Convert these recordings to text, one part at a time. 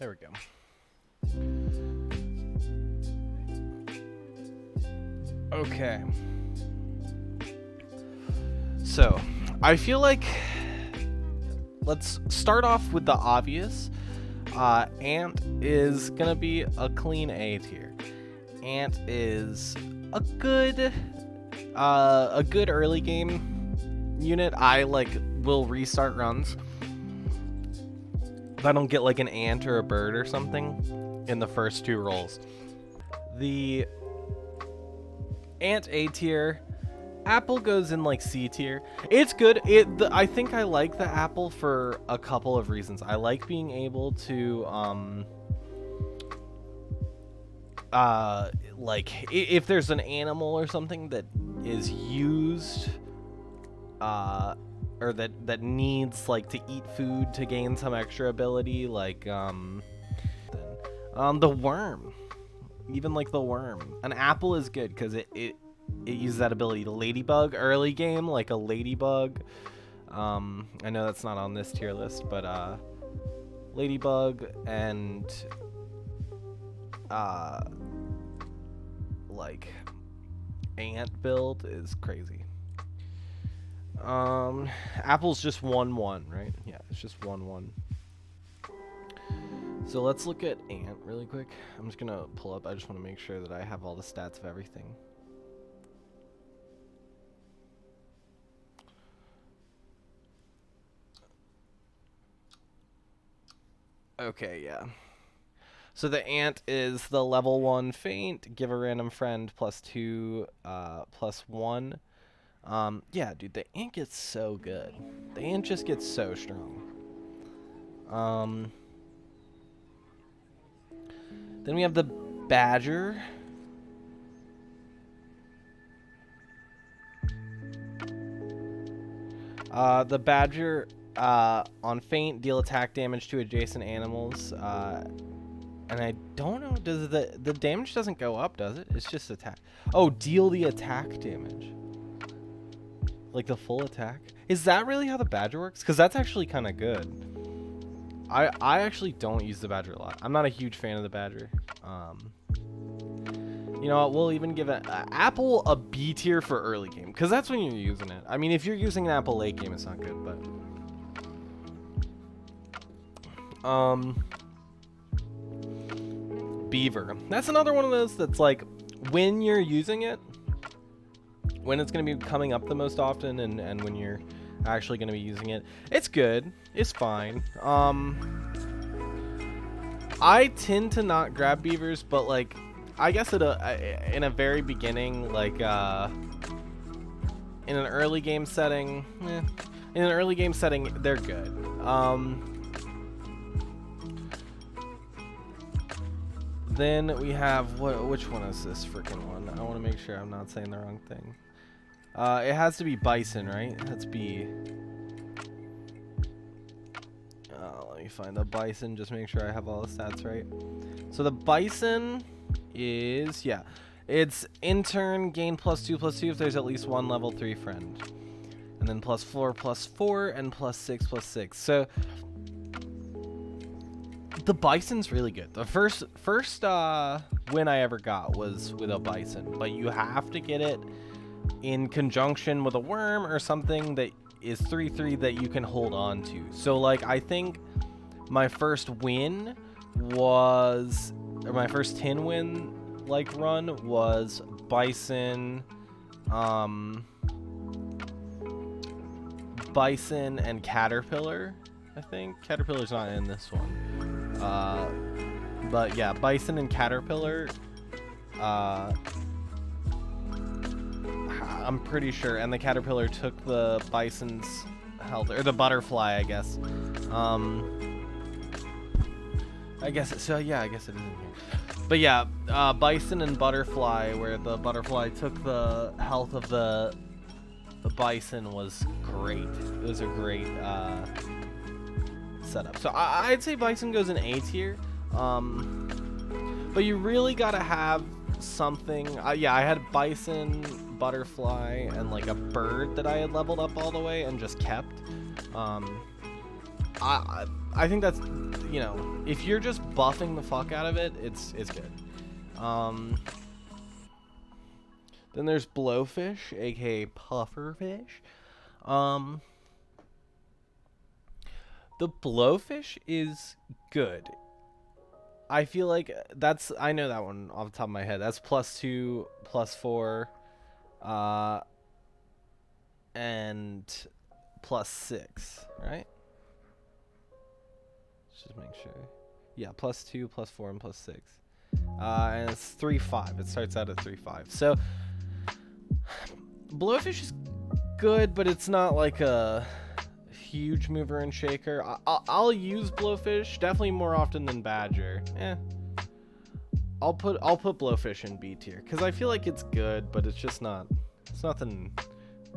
There we go. Okay. So, I feel like let's start off with the obvious. Ant is gonna be a clean A tier. Ant is a good early game unit. I will restart runs if I don't get like an ant or a bird or something in the first 2 rolls. The Ant A tier. Apple goes in like C tier. It's good. I think I like the apple for a couple of reasons. I like being able to if there's an animal or something that is used or that needs like to eat food to gain some extra ability, like the worm. Even like the worm. An apple is good because it uses that ability. The ladybug early game, like a ladybug. I know that's not on this tier list, but ladybug and like ant build is crazy. Apple's just 1-1, right? Yeah, it's just 1-1. So let's look at ant really quick. I'm just gonna pull up. I just want to make sure that I have all the stats of everything. Okay, yeah. So the ant is the level 1 feint, give a random friend +2, +1. Yeah, dude, the ant gets so good. The ant just gets so strong. Then we have the badger. The badger on feint deal attack damage to adjacent animals. And I don't know, does the damage doesn't go up, does it? It's just attack. Oh, deal the attack damage. Like the full attack. Is that really how the badger works? Because that's actually kind of good. I actually don't use the badger a lot. I'm not a huge fan of the badger. You know what? We'll even give an apple a B tier for early game, because that's when you're using it. I mean, if you're using an apple late game, it's not good, but beaver. That's another one of those that's like when you're using it, when it's going to be coming up the most often, and when you're actually going to be using it, it's good. It's fine. I tend to not grab beavers, but like I guess in a very beginning, like in an early game setting, in an early game setting, they're good. Then we have which one is this freaking one? I want to make sure I'm not saying the wrong thing. It has to be bison, right? That's B. Let me find the bison, just make sure I have all the stats right. So the bison is, yeah, it's intern, gain +2/+2 if there's at least one level 3 friend. And then +4/+4 and +6/+6. So the bison's really good. The first win I ever got was with a bison, but you have to get it in conjunction with a worm or something that is 3/3 that you can hold on to. So like I think my first win was, or my first 10 win like run was bison, bison and caterpillar. I think caterpillar's not in this one, but yeah, bison and caterpillar. I'm pretty sure, and the caterpillar took the bison's health, or the butterfly, I guess. I guess so. Yeah, I guess it is in here. But yeah, bison and butterfly, where the butterfly took the health of the bison, was great. It was a great setup. So I'd say bison goes in A tier. But you really gotta have something. Yeah, I had bison, butterfly, and like a bird that I had leveled up all the way and just kept. I think that's, you know, if you're just buffing the fuck out of it, it's good. Then there's Blowfish, aka Pufferfish. The Blowfish is good. I feel like I know that one off the top of my head. That's +2, +4, and +6, right? Let's just make sure. Yeah, +2, +4, and +6. And it's 3-5. It starts out at 3-5. So Blowfish is good, but it's not like a huge mover and shaker. I'll use Blowfish definitely more often than Badger. I'll put Blowfish in B tier because I feel like it's good, but it's just not. It's nothing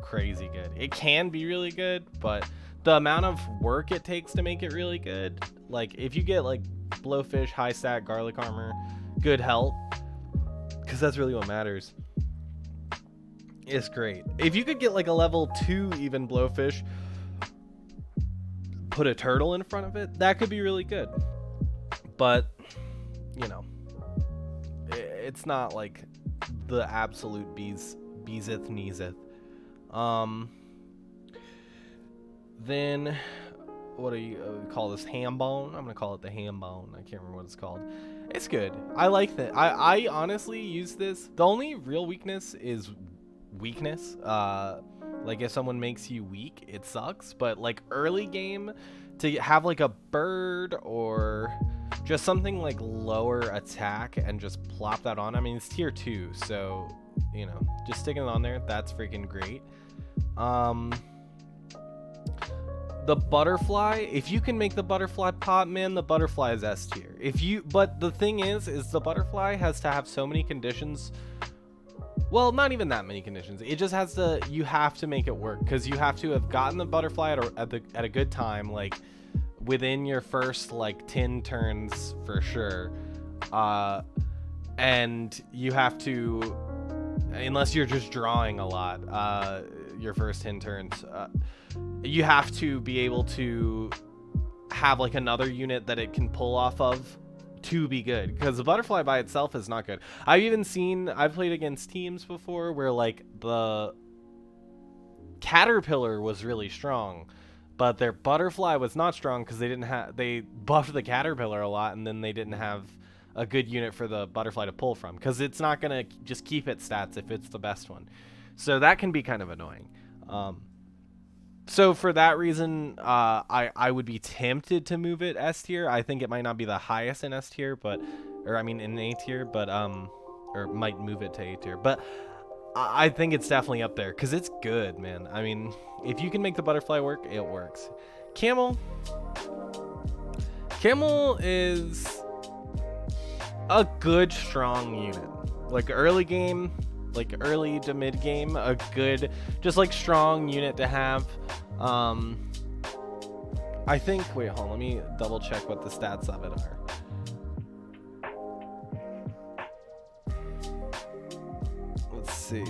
crazy good. It can be really good, but the amount of work it takes to make it really good, like if you get like Blowfish, high stat, garlic armor, good health, because that's really what matters. It's great. If you could get like a level 2 even Blowfish, put a turtle in front of it, that could be really good. But, you know, it's not like the absolute beezeth kneeseth. Then, what do you call this? Ham bone? I'm gonna call it the ham bone. I can't remember what it's called. It's good. I like that. I honestly use this. The only real weakness is weakness. Like if someone makes you weak, it sucks. But like early game, to have like a bird or just something like lower attack and just plop that on. I mean, it's tier 2, so you know, just sticking it on there, that's freaking great. The butterfly, if you can make the butterfly pop, man, the butterfly is S tier. But the thing is the butterfly has to have so many conditions. Well, not even that many conditions. It just has to, you have to make it work, because you have to have gotten the butterfly at a good time, like within your first like 10 turns for sure. And you have to, unless you're just drawing a lot, your first 10 turns, you have to be able to have like another unit that it can pull off of to be good, because the butterfly by itself is not good. I've played against teams before where like the caterpillar was really strong, but their butterfly was not strong because they buffed the caterpillar a lot, and then they didn't have a good unit for the butterfly to pull from, because it's not gonna just keep its stats if it's the best one. So that can be kind of annoying. So for that reason, I would be tempted to move it S tier. I think it might not be the highest in S tier, in A tier, but or might move it to A tier. But I think it's definitely up there because it's good, man. I mean, if you can make the butterfly work, it works. Camel is a good, strong unit. Like early game, like early to mid game, a good, just like strong unit to have. I think, wait, hold on, let me double check what the stats of it are. Let's see.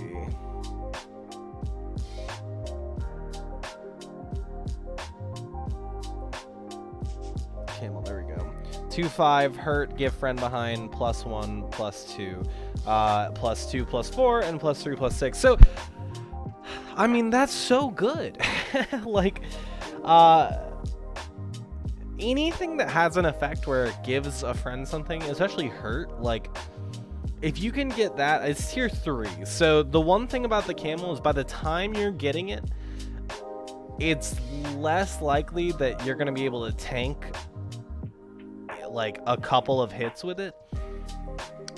Camel, there we go. 2-5, hurt, give friend behind, +1, +2, +2, +4, and +3, +6. So, I mean, that's so good. Like, anything that has an effect where it gives a friend something, especially hurt, like, if you can get that, it's tier 3. So the one thing about the camel is by the time you're getting it, it's less likely that you're going to be able to tank like a couple of hits with it.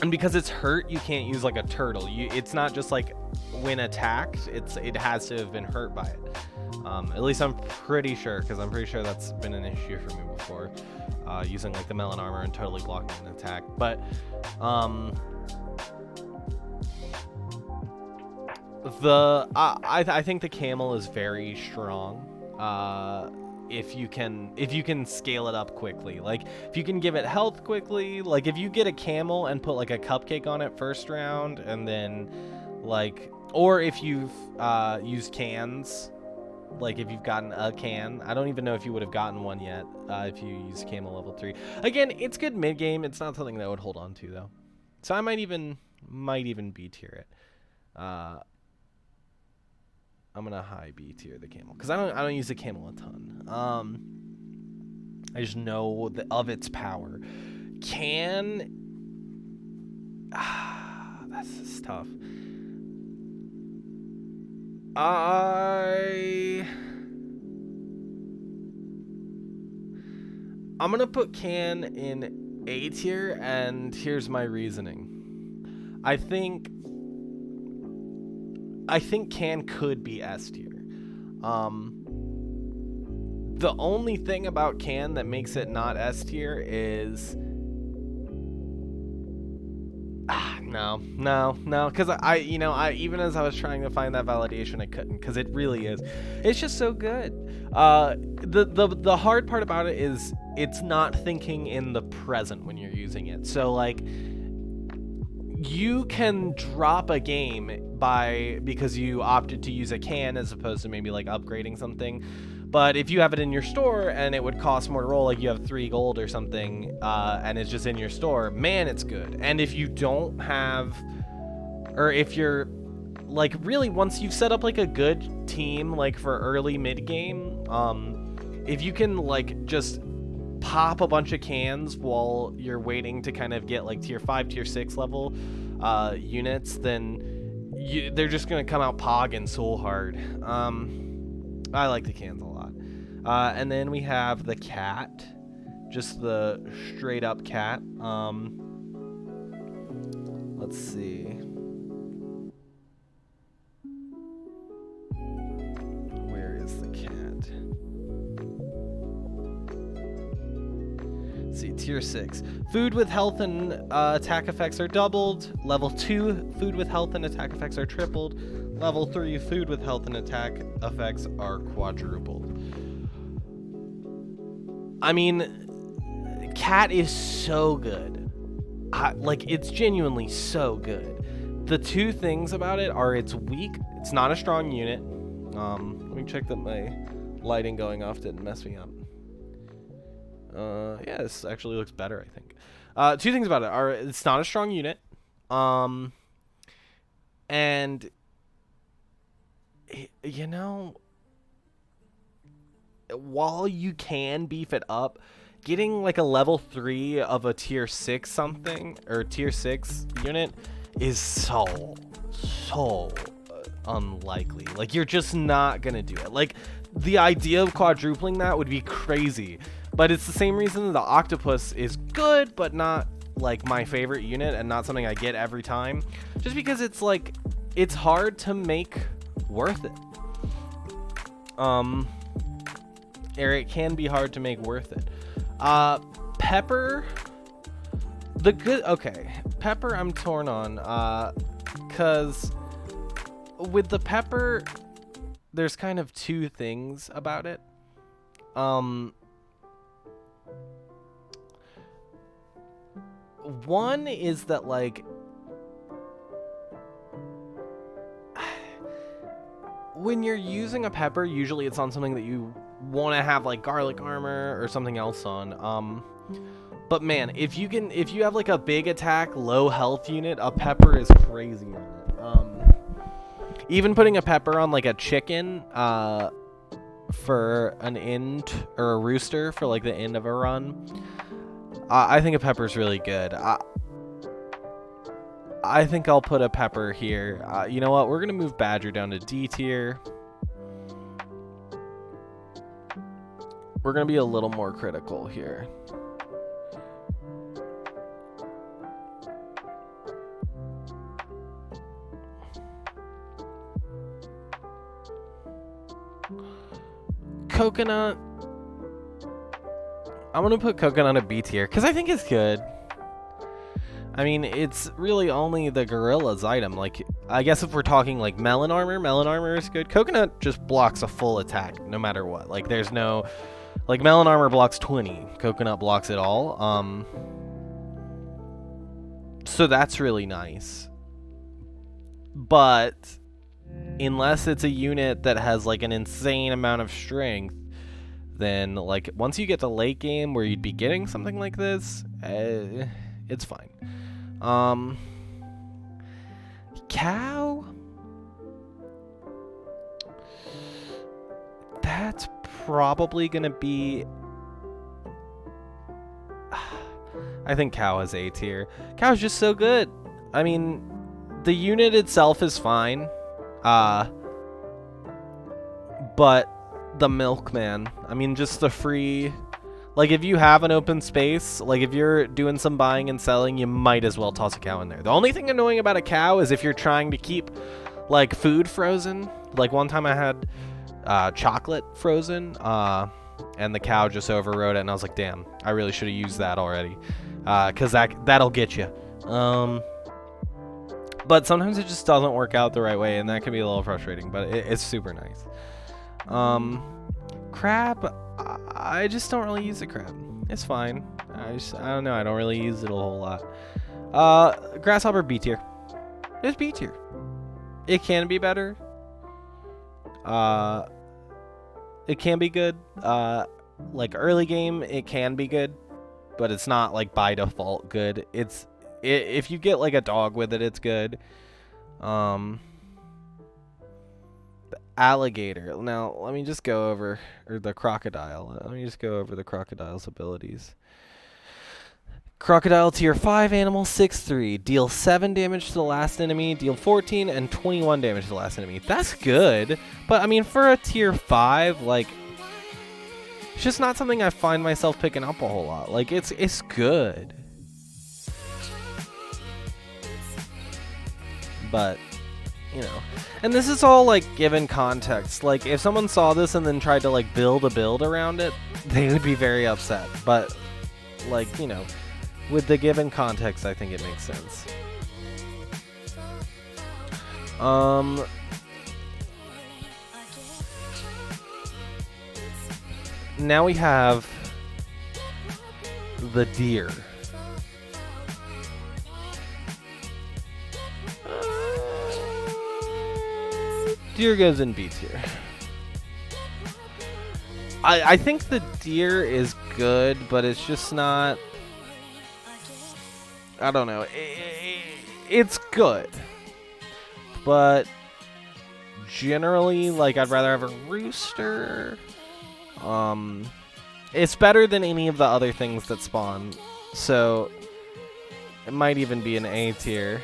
And because it's hurt, you can't use like a turtle. It's not just like when attacked, it has to have been hurt by it. At least I'm pretty sure, because I'm pretty sure that's been an issue for me before, using like the melon armor and totally blocking an attack. But I think the camel is very strong. If you can scale it up quickly, like if you can give it health quickly, like if you get a camel and put like a cupcake on it first round, and then like, or if you've used cans like if you've gotten a can. I don't even know if you would have gotten one yet if you use Camel level 3. Again, it's good mid game. It's not something that I would hold on to though. So I might even B tier it. I'm gonna high B tier the Camel because I don't use the Camel a ton. I just know of its power. This is tough. I'm gonna put Can in A tier, and here's my reasoning. I think Can could be S tier. The only thing about Can that makes it not S tier is no, because I even as I was trying to find that validation, I couldn't, because it really is. It's just so good. The hard part about it is it's not thinking in the present when you're using it. So like, you can drop a game because you opted to use a can as opposed to maybe like upgrading something. But if you have it in your store and it would cost more to roll, like you have 3 gold or something, and it's just in your store, man, it's good. And if you don't have, or if you're like really, once you've set up like a good team, like for early mid game, if you can like just pop a bunch of cans while you're waiting to kind of get like tier 5, tier 6 level units, then they're just gonna come out pog and soul hard. I like the cans a lot. And then we have the cat, just the straight up cat. Let's see. Where is the cat? Let's see, tier 6. Food with health and attack effects are doubled. Level 2, food with health and attack effects are tripled. Level 3, food with health and attack effects are quadrupled. I mean, cat is so good. Like, it's genuinely so good. The two things about it are it's weak. It's not a strong unit. Let me check that my lighting going off didn't mess me up. Yeah, this actually looks better, I think. Two things about it are it's not a strong unit. And you know, while you can beef it up, getting like a level 3 of a tier 6 something or tier 6 unit is so unlikely. Like, you're just not gonna do it. Like, the idea of quadrupling that would be crazy, but it's the same reason the octopus is good but not like my favorite unit and not something I get every time, just because it's like it's hard to make worth it. Or it can be hard to make worth it. Pepper, Pepper I'm torn on, cause with the pepper there's kind of two things about it. One is that, like, when you're using a pepper, usually it's on something that you want to have like garlic armor or something else on. But man, if you have like a big attack, low health unit, a pepper is crazy on it. Even putting a pepper on like a chicken for an end, or a rooster for like the end of a run, I think a pepper is really good. I think I'll put a pepper here. You know what? We're gonna move Badger down to D tier. We're gonna be a little more critical here. Coconut. I'm gonna put Coconut at B tier because I think it's good. I mean, it's really only the Gorilla's item. Like, I guess if we're talking like melon armor is good. Coconut just blocks a full attack no matter what. Like, there's no, like, melon armor blocks 20. Coconut blocks it all. So that's really nice. But unless it's a unit that has like an insane amount of strength, then like once you get to late game where you'd be getting something like this, it's fine. Cow, that's probably gonna be, I think Cow is A tier. Cow's just so good. I mean, the unit itself is fine, but the milkman, I mean, just the free, like if you have an open space, like if you're doing some buying and selling, you might as well toss a cow in there. The only thing annoying about a cow is if you're trying to keep like food frozen. Like one time I had chocolate frozen, and the cow just overrode it, and I was like, damn, I really should have used that already, because that'll get you. But sometimes it just doesn't work out the right way, and that can be a little frustrating, but it's super nice. Crab, I just don't really use the crab. It's fine. I don't know, I don't really use it a whole lot. Grasshopper, B tier. It's B tier. It can be better. It can be good. Like early game, it can be good, but it's not like by default good. If you get like a dog with it, it's good. The alligator. Now, let me just go over, or the crocodile. Let me just go over the crocodile's abilities. Crocodile tier 5 animal, 6/3. Deal 7 damage to the last enemy, deal 14 and 21 damage to the last enemy. That's good, but I mean, for a tier 5, like, it's just not something I find myself picking up a whole lot. Like, it's good. But, you know. And this is all, like, given context. Like, if someone saw this and then tried to, like, build a build around it, they would be very upset. But, like, you know, with the given context, I think it makes sense. Now we have the deer. Deer goes in B tier. I think the deer is good, but it's just not, I don't know. It's good, but generally, like, I'd rather have a rooster. It's better than any of the other things that spawn, so it might even be an A tier.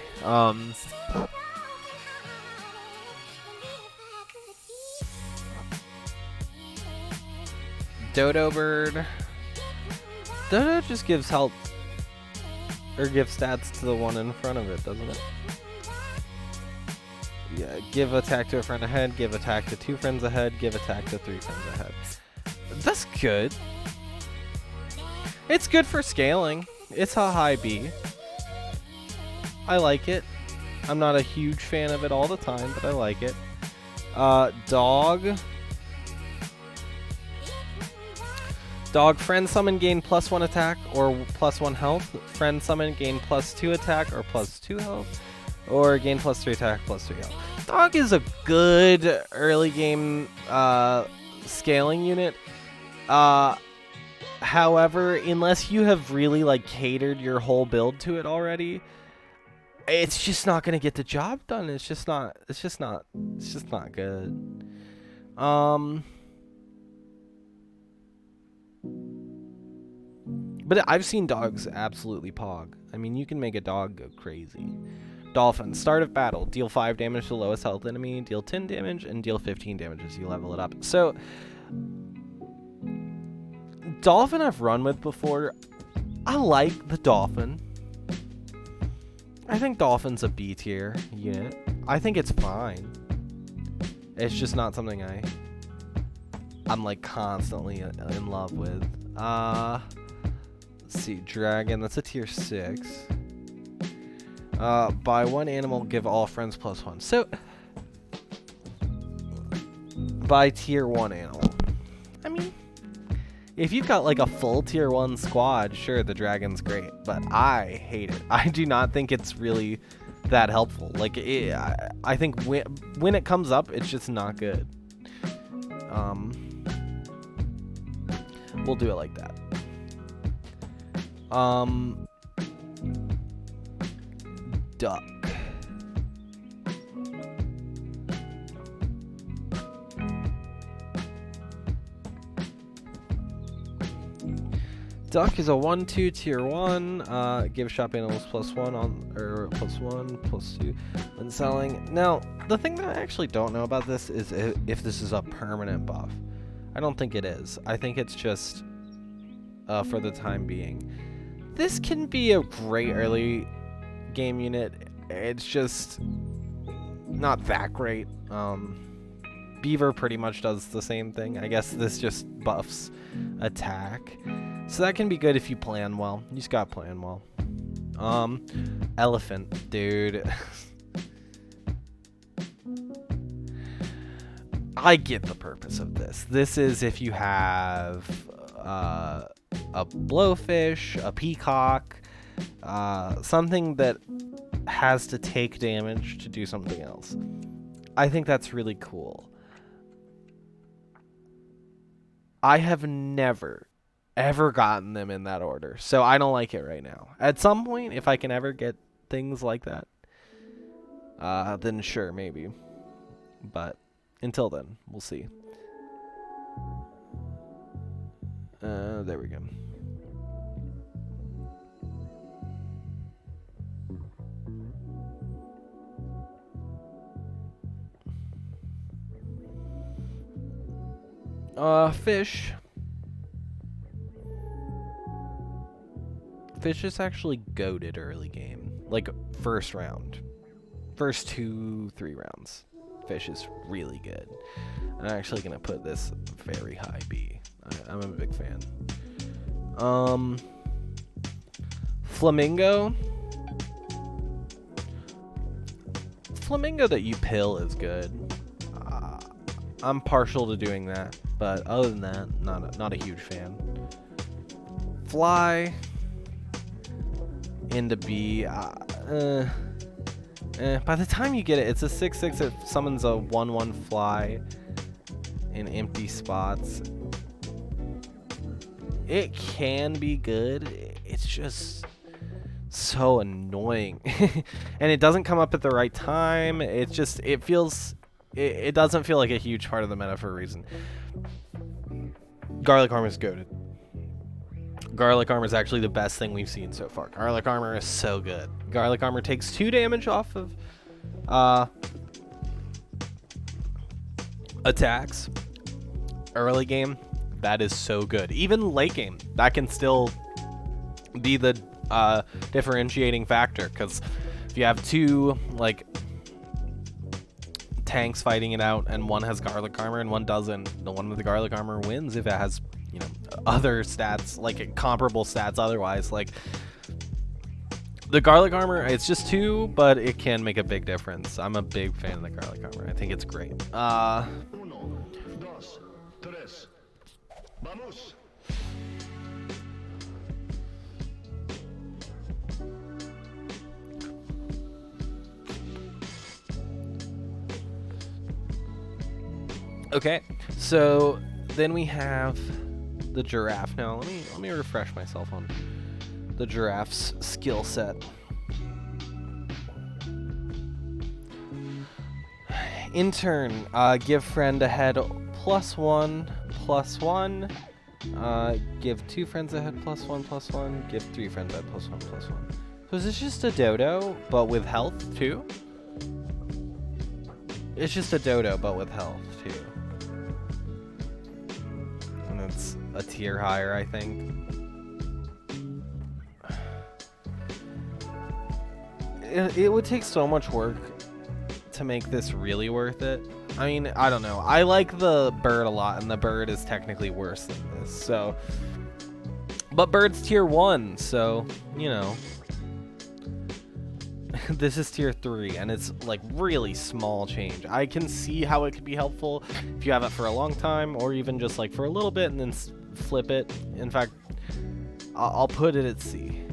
Dodo bird. Dodo just gives health, or gives stats to the one in front of it, doesn't it? Yeah, give attack to a friend ahead, give attack to 2 friends ahead, give attack to 3 friends ahead. That's good. It's good for scaling. It's a high B. I like it. I'm not a huge fan of it all the time, but I like it. Dog. Dog, friend summon, gain +1 attack or +1 health. Friend summon, gain +2 attack or +2 health. Or gain +3 attack, +3 health. Dog is a good early game scaling unit. However, unless you have really like catered your whole build to it already, it's just not gonna get the job done. It's just not good. But I've seen dogs absolutely pog. I mean, you can make a dog go crazy. Dolphin, start of battle, deal 5 damage to the lowest health enemy, deal 10 damage, and deal 15 damage as you level it up. So, Dolphin I've run with before. I like the Dolphin. I think Dolphin's a B tier unit. I think it's fine. It's just not something I'm like constantly in love with. Let's see, Dragon, that's a tier 6. Buy 1 animal, give all friends +1. So, buy tier 1 animal. I mean, if you've got like a full tier 1 squad, sure, the Dragon's great, but I hate it. I do not think it's really that helpful. Like, I think when it comes up, it's just not good. We'll do it like that. Duck. Duck is a 1/2 tier 1. Give shop animals +1 on, or +1, +2 when selling. Now, the thing that I actually don't know about this is if this is a permanent buff. I don't think it is. I think it's just for the time being. This can be a great early game unit. It's just not that great. Beaver pretty much does the same thing. I guess this just buffs attack. So that can be good if you plan well. You just gotta plan well. Elephant, dude. I get the purpose of this. This is if you have a blowfish, a peacock, something that has to take damage to do something else. I think that's really cool. I have never ever gotten them in that order, so I don't like it right now. At some point, if I can ever get things like that, then sure, maybe. But until then, we'll see. There we go. Fish. Fish is actually goated early game. Like, first round. First 2-3 rounds. Fish is really good. I'm actually gonna put this very high B. I'm a big fan. Flamingo. Flamingo that you pill is good. I'm partial to doing that, but other than that, not a huge fan. Fly into B. By the time you get it, it's a 6/6. It summons a 1/1 fly in empty spots. It can be good. It's just so annoying, and it doesn't come up at the right time. It doesn't feel like a huge part of the meta for a reason. Garlic Armor is goated. Garlic Armor is actually the best thing we've seen so far. Garlic Armor is so good. Garlic Armor takes 2 damage off of attacks. Early game, that is so good. Even late game, that can still be the differentiating factor, because if you have 2 like tanks fighting it out and one has Garlic Armor and one doesn't, the one with the Garlic Armor wins if it has, you know, other stats, like comparable stats otherwise. Like, the Garlic Armor, it's just 2, but it can make a big difference. I'm a big fan of the Garlic Armor. I think it's great. Uno, dos, tres. Vamos. Okay, so then we have the giraffe. Now let me refresh myself on the giraffe's skill set. Intern, give friend a head +1/+1. Give 2 friends a head +1/+1. Give 3 friends a head +1/+1. So is this just a dodo, but with health too? It's just a dodo, but with health too. And it's a tier higher, I think. It would take so much work to make this really worth it. I mean, I don't know. I like the bird a lot, and the bird is technically worse than this, so. But bird's tier 1, so, you know. This is tier 3, and it's like really small change. I can see how it could be helpful if you have it for a long time, or even just like for a little bit and then flip it. In fact, I'll put it at C.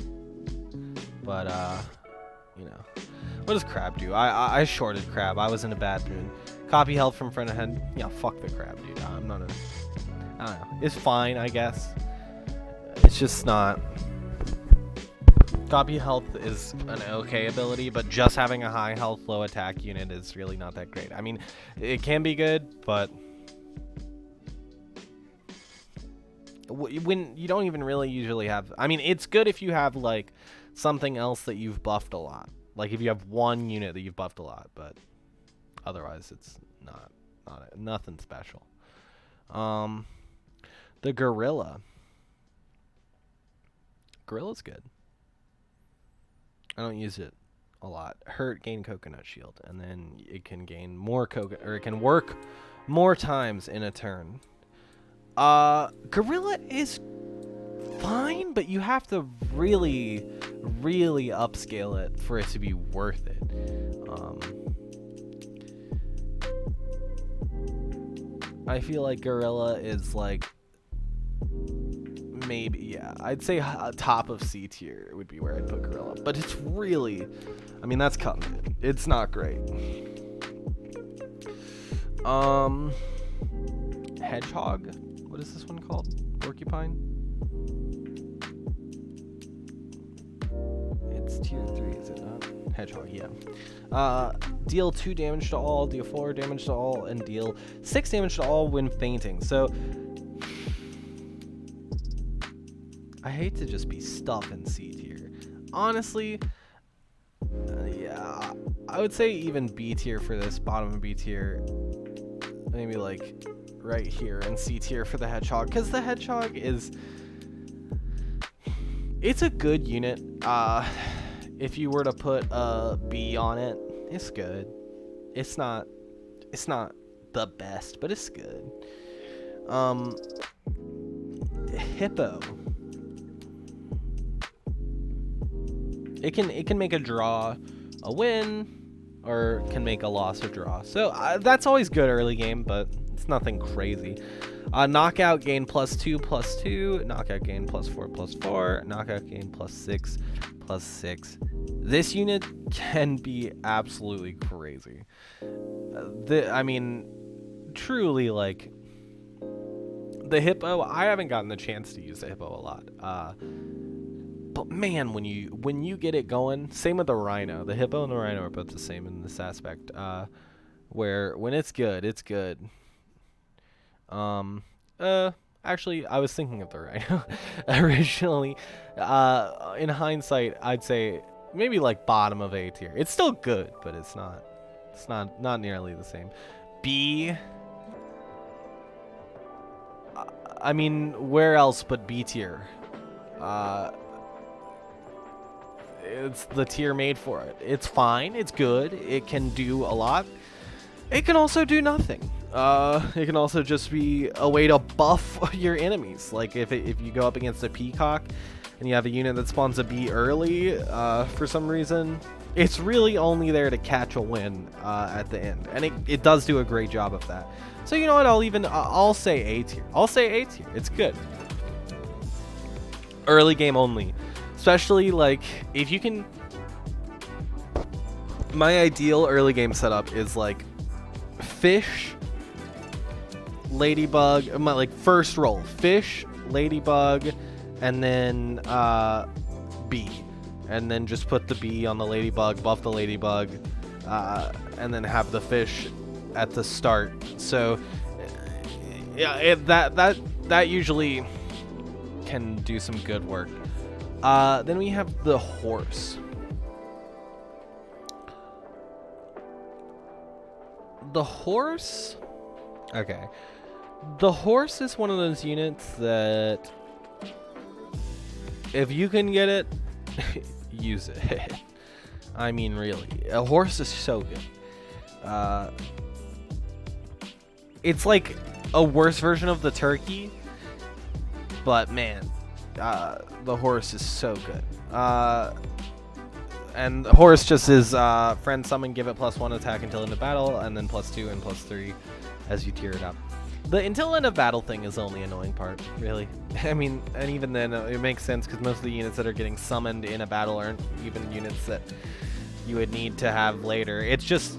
But, you know. What does crab do? I shorted crab. I was in a bad mood. Copy health from front ahead. Yeah, fuck the crab, dude. I'm not a... I don't know. It's fine, I guess. It's just not... Copy health is an okay ability, but just having a high health, low attack unit is really not that great. I mean, it can be good, but... when you don't even really usually have... I mean, it's good if you have, like, something else that you've buffed a lot. Like, if you have one unit that you've buffed a lot, but otherwise it's nothing special. The gorilla. Gorilla's good. I don't use it a lot. Hurt, gain coconut shield, and then it can gain more coconut, or it can work more times in a turn. Gorilla is fine, but you have to really, really upscale it for it to be worth it. I feel like Gorilla is like maybe, yeah, I'd say top of C tier would be where I'd put Gorilla, but it's really, I mean, that's cutting it. It's not great. Hedgehog. What is this one called? Porcupine? It's tier 3, is it not? Hedgehog, yeah. Deal 2 damage to all, deal 4 damage to all, and deal 6 damage to all when fainting. So, I hate to just be stuck in C tier. Honestly, yeah, I would say even B tier for this, bottom of B tier. Maybe like right here in C tier for the Hedgehog, because the Hedgehog is, it's a good unit. If you were to put a B on it, it's good. It's not the best, but it's good. Hippo. It can make a draw a win, or can make a loss a draw. So that's always good early game, but it's nothing crazy. Knockout gain +2/+2, knockout gain +4/+4, knockout gain +6/+6. This unit can be absolutely crazy. I mean, truly, like, the Hippo, I haven't gotten the chance to use the Hippo a lot. But man, when you get it going, same with the Rhino. The Hippo and the Rhino are both the same in this aspect. Where when it's good, it's good. Actually, I was thinking of the Rhino originally. In hindsight, I'd say maybe like bottom of A tier. It's still good, but it's not nearly the same. B. I mean, where else but B tier? It's the tier made for it. It's fine. It's good. It can do a lot. It can also do nothing. It can also just be a way to buff your enemies. Like if you go up against a Peacock and you have a unit that spawns a B early, for some reason, it's really only there to catch a win at the end, and it does do a great job of that. So you know what? I'll say A tier. I'll say A tier. It's good. Early game only. Especially, like, if you can... My ideal early game setup is, like, Fish, Ladybug... My, like, first roll. Fish, Ladybug, and then, B. And then just put the B on the Ladybug, buff the Ladybug, and then have the Fish at the start. So, yeah, that usually can do some good work. Then we have the Horse. The Horse... Okay. The Horse is one of those units that, if you can get it, use it. I mean, really. A Horse is so good. It's like a worse version of the Turkey, but man, the Horse is so good. And the Horse just is friend summon, give it +1 attack until end of battle, and then +2 and +3 as you tier it up. The until end of battle thing is the only annoying part, really. I mean, and even then, it makes sense because most of the units that are getting summoned in a battle aren't even units that you would need to have later. It's just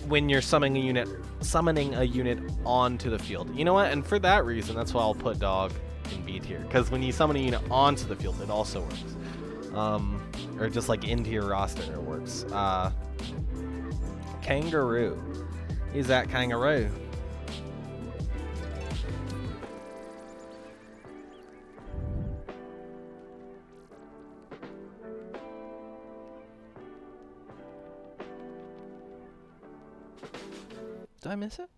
when you're summoning a unit onto the field. You know what? And for that reason, that's why I'll put dog in B tier. Because when you summon a unit onto the field, it also works. Or just like into your roster, it works. Kangaroo. Is that kangaroo? Did I miss it?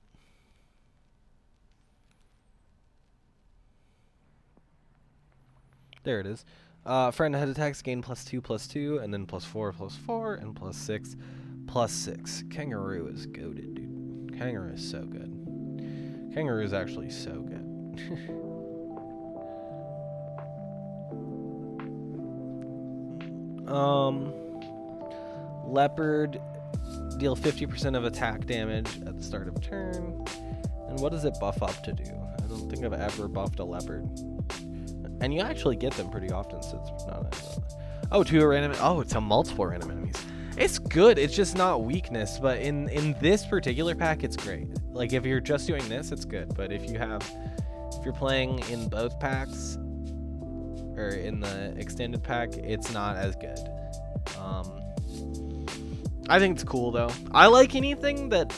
There it is. Friend head attacks gain +2/+2, and then +4/+4, and +6/+6. Kangaroo is goated, dude. Kangaroo is so good. Kangaroo is actually so good. Leopard, deal 50% of attack damage at the start of turn. And what does it buff up to do? I don't think I've ever buffed a leopard. And you actually get them pretty often, so it's not. Oh, to a random. Oh, it's a multiple random enemies. It's good. It's just not weakness. But in this particular pack, it's great. Like if you're just doing this, it's good. But if you're playing in both packs or in the extended pack, it's not as good. I think it's cool though. I like anything that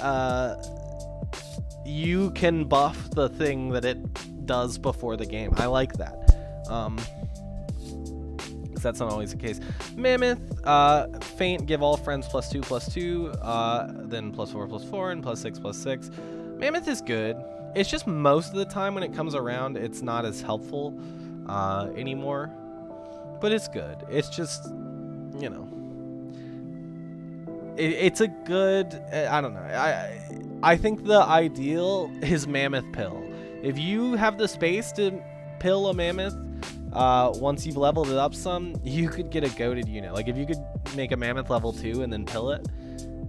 you can buff the thing that it does before the game. I like that. Because that's not always the case. Mammoth, Feint, give all friends +2/+2, then +4/+4, and +6/+6. Mammoth is good. It's just most of the time when it comes around, it's not as helpful anymore. But it's good. It's just, you know. It's a good, I don't know. I think the ideal is Mammoth Pill. If you have the space to pill a Mammoth, once you've leveled it up some, you could get a goated unit. Like if you could make a Mammoth level 2 and then pill it,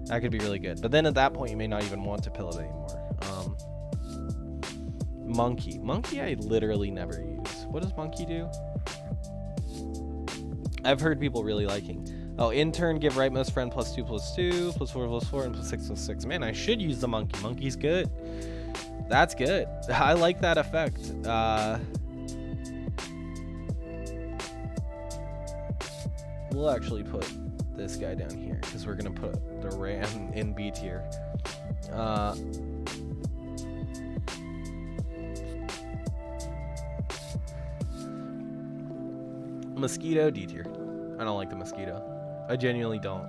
that could be really good. But then at that point, you may not even want to pill it anymore. Monkey I literally never use. What does Monkey do? I've heard people really liking. Oh, in turn, give rightmost friend +2/+2, +4/+4, and +6/+6. Man, I should use the Monkey. Monkey's good. That's good. I like that effect. We'll actually put this guy down here because we're going to put the Ram in B tier. Mosquito, D tier. I don't like the Mosquito. I genuinely don't.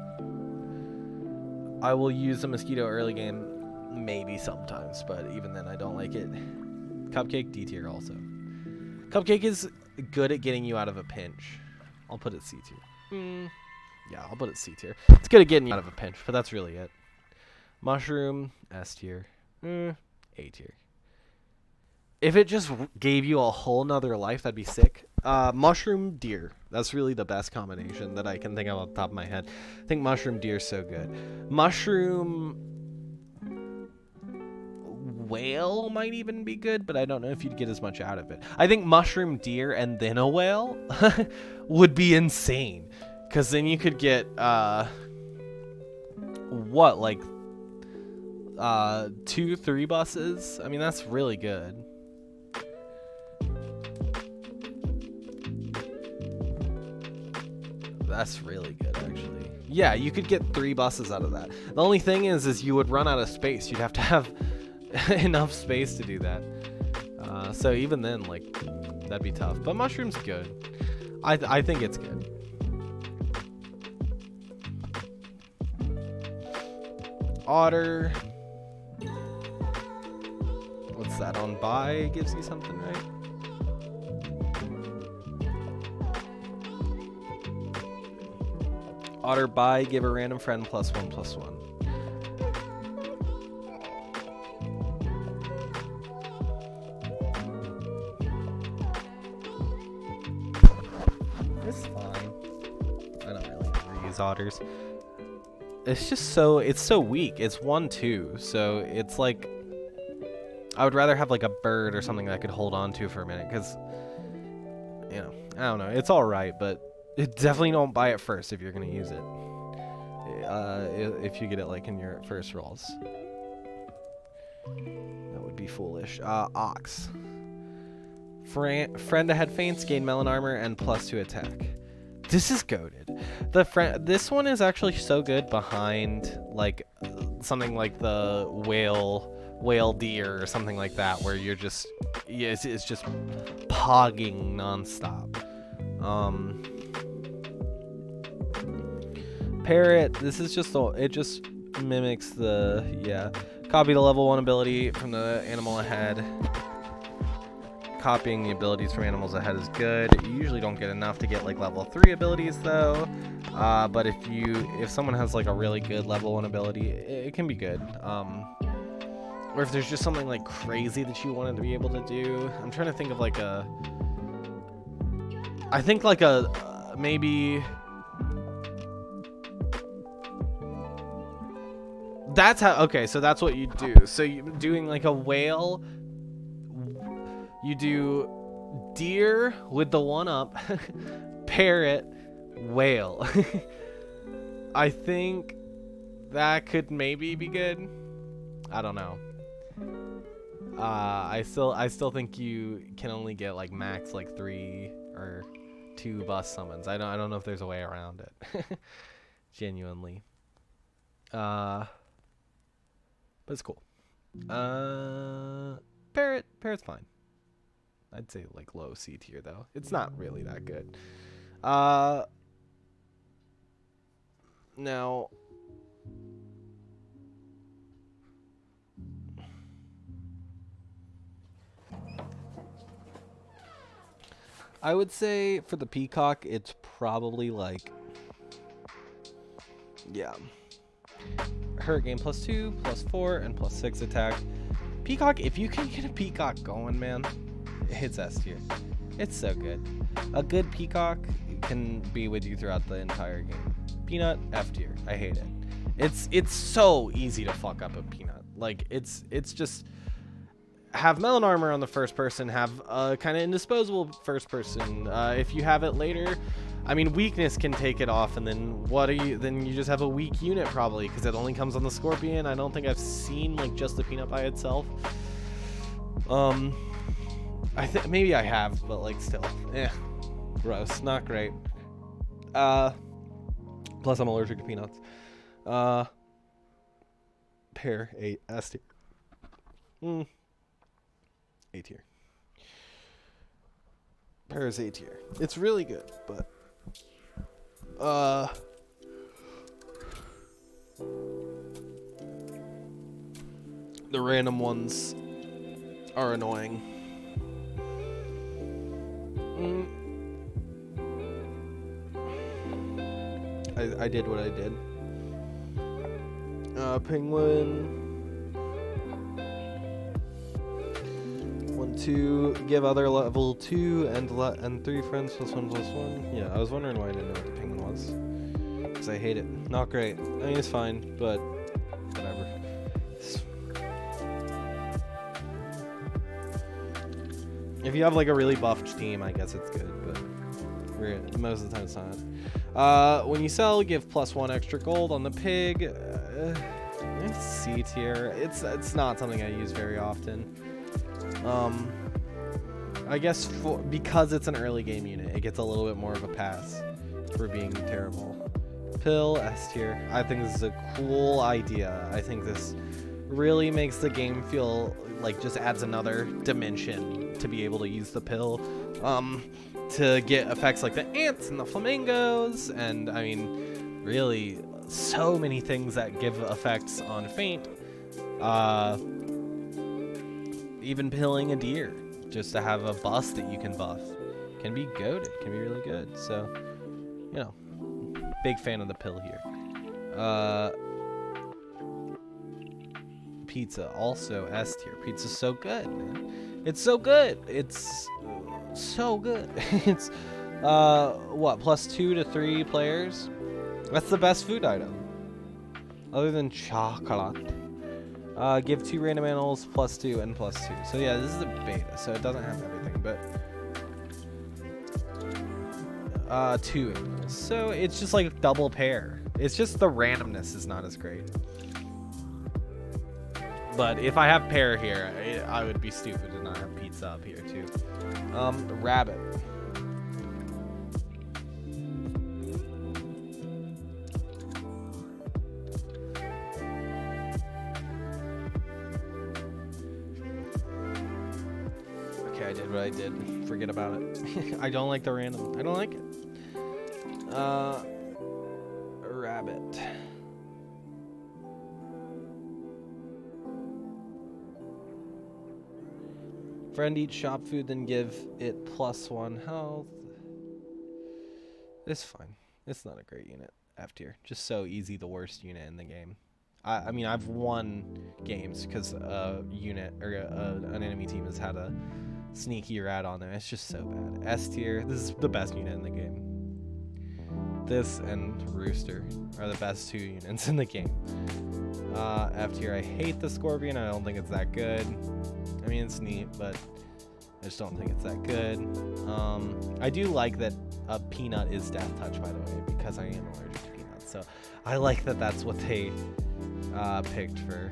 I will use the Mosquito early game, maybe sometimes, but even then I don't like it. Cupcake, D tier also. Cupcake is good at getting you out of a pinch. I'll put it C tier. Yeah, I'll put it C tier. It's good at getting you out of a pinch, but that's really it. Mushroom, S tier. A tier. If it just gave you a whole nother life, that'd be sick. Mushroom, Deer. That's really the best combination that I can think of off the top of my head. I think Mushroom, Deer is so good. Mushroom, Whale might even be good, but I don't know if you'd get as much out of it. I think Mushroom, Deer, and then a Whale would be insane. Because then you could get, what, like, 2-3 buses? I mean, that's really good. That's really good, actually. Yeah, you could get 3 buses out of that. The only thing is you would run out of space. You'd have to have enough space to do that. So even then, like, that'd be tough. But Mushroom's good. I think it's good. Otter. What's that on buy? Gives you something, right? Otter buy, give a random friend +1/+1. It's fine. I don't really ever use otters. It's just it's so weak. It's 1/2, so it's like I would rather have like a bird or something that I could hold on to for a minute, because, you know, I don't know. It's all right, but definitely don't buy it first if you're gonna use it. if you get it like in your first rolls. That would be foolish. Ox. Friend that had feints, gain melon armor, and +2 attack. This is goated. This one is actually so good behind like something like the whale deer or something like that, where you're just it's just pogging nonstop. Parrot. This is just it just mimics the copy the level 1 ability from the animal ahead. Copying the abilities from animals ahead is good. You usually don't get enough to get like level 3 abilities though. But if someone has like a really good level 1 ability, it can be good. Or if there's just something like crazy that you wanted to be able to do. I'm trying to think of like I think like maybe. That's how. Okay, so that's what you do. So you doing like a whale. You do deer with the 1-up, parrot, whale. I think that could maybe be good. I don't know. I still think you can only get like max like 3 or 2 bus summons. I don't know if there's a way around it. Genuinely. But it's cool. Parrot's fine. I'd say like low C tier though. It's not really that good. Now I would say for the peacock, it's probably like hurricane +2, +4, and +6 attack. Peacock, if you can get a peacock going, man, it's S tier. It's so good. A good peacock can be with you throughout the entire game. Peanut, F tier. I hate it. It's so easy to fuck up a peanut. Like it's just have melon armor on the first person, have a kind of indisposable first person. If you have it later, I mean weakness can take it off, and then then you just have a weak unit probably because it only comes on the scorpion. I don't think I've seen like just the peanut by itself. Maybe I have, but like still, gross, not great. Plus I'm allergic to peanuts. Pear, S tier. A tier. Pear is A tier. It's really good, but the random ones are annoying. I did what I did. Penguin. 1, 2. Give other level 2 and 3 friends +1/+1. Yeah, I was wondering why I didn't know what the penguin was. Because I hate it. Not great. I mean, it's fine, but whatever. If you have like a really buffed team, I guess it's good, but most of the time it's not. When you sell, give +1 extra gold on the pig. It's C tier. It's not something I use very often. I guess because it's an early game unit, it gets a little bit more of a pass for being terrible. Pill, S tier. I think this is a cool idea. I think this really makes the game feel like just adds another dimension to be able to use the pill. To get effects like the ants and the flamingos, and I mean, really, so many things that give effects on feint. Even pilling a deer, just to have a bust that you can buff, can be goated, can be really good. So, you know, big fan of the pill here. Pizza, also S tier. Pizza's so good, man. It's so good. It's so good. It's what, +2 to 3 players? That's the best food item other than chocolate. Give 2 random animals +2 and +2. So yeah, this is a beta, so it doesn't have everything, but 2 animals. So it's just like double pair. It's just the randomness is not as great. But if I have pear here, I would be stupid to not have pizza up here too. Rabbit. Okay, I did what I did. Forget about it. I don't like the random. I don't like it. Rabbit. Friend eats shop food, then give it +1 health. It's fine. It's not a great unit. F tier. Just so easy, the worst unit in the game. I mean, I've won games because a unit or an enemy team has had a sneaky rat on there. It's just so bad. S tier. This is the best unit in the game. This and Rooster are the best 2 units in the game. F tier. I hate the Scorpion. I don't think it's that good. I mean, it's neat, but I just don't think it's that good. I do like that a peanut is death touch, by the way, because I am allergic to peanuts. So I like that that's what they picked for.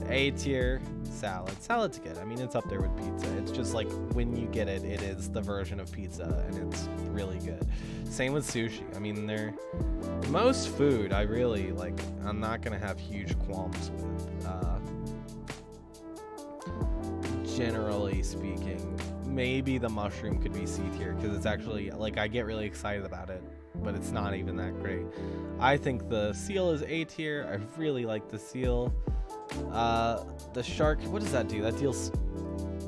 A tier, salad. Salad's good. I mean, it's up there with pizza. It's just like when you get it, it is the version of pizza, and it's really good. Same with sushi. I mean, most food I really like. I'm not gonna have huge qualms with. Generally speaking, maybe the mushroom could be C tier because it's actually like I get really excited about it, but it's not even that great. I think the seal is A tier. I really like the seal. The shark, what does that do? That deals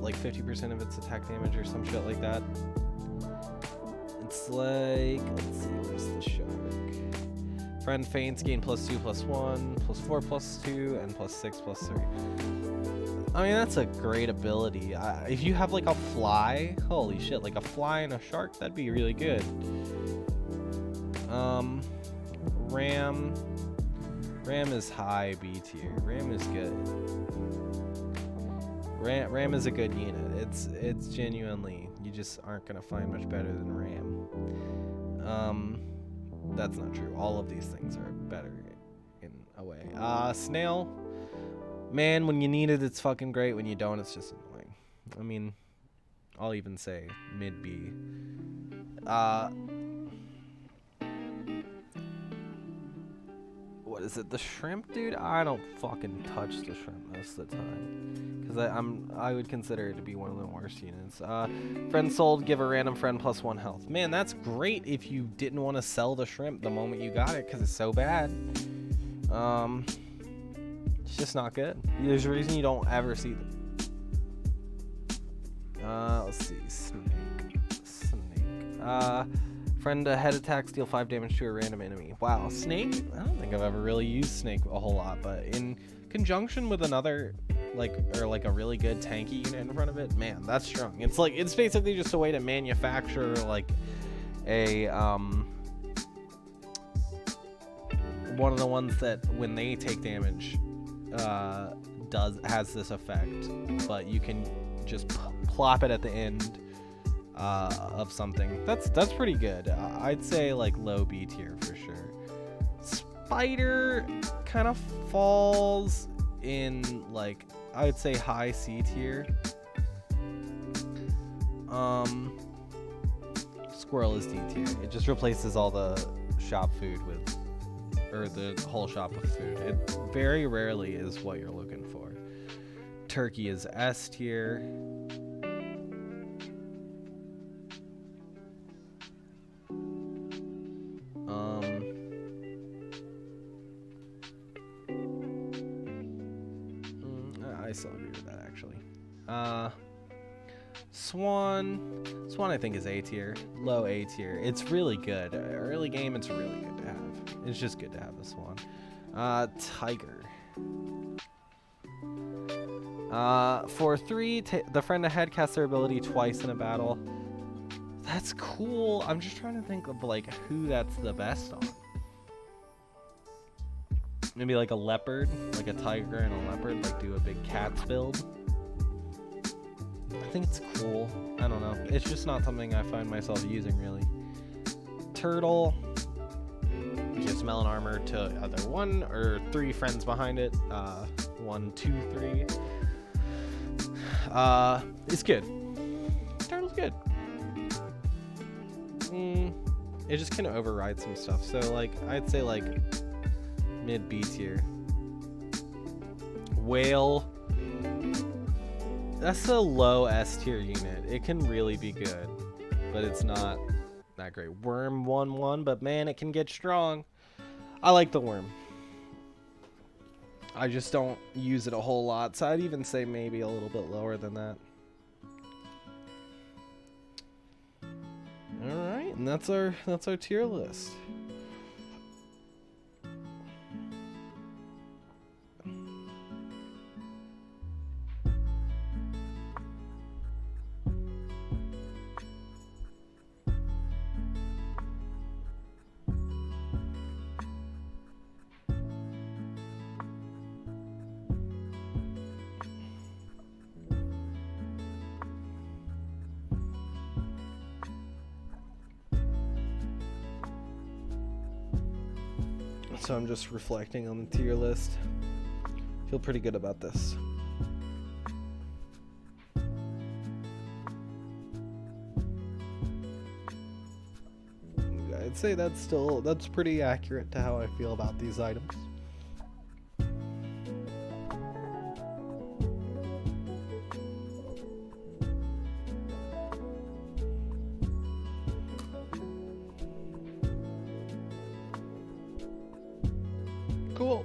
like 50% of its attack damage or some shit like that. It's like, let's see, where's the shark? Friend faints, gain +2, +1, +4, +2, and +6, +3. I mean, that's a great ability. If you have like a fly, holy shit, like a fly and a shark, that'd be really good. Ram is high B tier. Ram is good. Ram is a good unit. It's genuinely, you just aren't gonna find much better than Ram. That's not true. All of these things are better in a way. Snail. Man, when you need it, it's fucking great. When you don't, it's just annoying. I mean, I'll even say mid B. What is it? The shrimp, dude? I don't fucking touch the shrimp most of the time, because I would consider it to be one of the worst units. Friend sold. Give a random friend +1 health. Man, that's great if you didn't want to sell the shrimp the moment you got it, because it's so bad. It's just not good. There's a reason you don't ever see them. Let's see. Snake. Friend head attack, deal 5 damage to a random enemy. Wow, snake? I don't think I've ever really used snake a whole lot, but in conjunction with another, like a really good tanky unit in front of it, man, that's strong. It's basically just a way to manufacture like a one of the ones that when they take damage has this effect, but you can just plop it at the end of something. That's pretty good. I'd say like low B tier for sure. Spider kind of falls in like, I would say high C tier. Squirrel is D tier. It just replaces all the shop food with, or the whole shop of food. It very rarely is what you're looking for. Turkey is S tier. I still agree with that actually. Swan I think is A tier, low A tier. It's really good. Early game, it's really good to have. It's just good to have the Swan. Tiger. For 3, the friend ahead casts their ability twice in a battle. That's cool. I'm just trying to think of like who that's the best on. Maybe like a leopard, like a tiger and a leopard, like do a big cats build. I think it's cool. I don't know. It's just not something I find myself using really. turtle gives melon armor to either 1 or 3 friends behind it. 1, 2, 3. It's good. Turtle's good. It just can override some stuff. So like, I'd say like mid B tier. Whale. That's a low S tier unit. It can really be good, but it's not that great. Worm 1/1, but man, it can get strong. I like the worm. I just don't use it a whole lot, so I'd even say maybe a little bit lower than that. All right, and that's our tier list. So I'm just reflecting on the tier list. Feel pretty good about this. I'd say that's pretty accurate to how I feel about these items. Cool.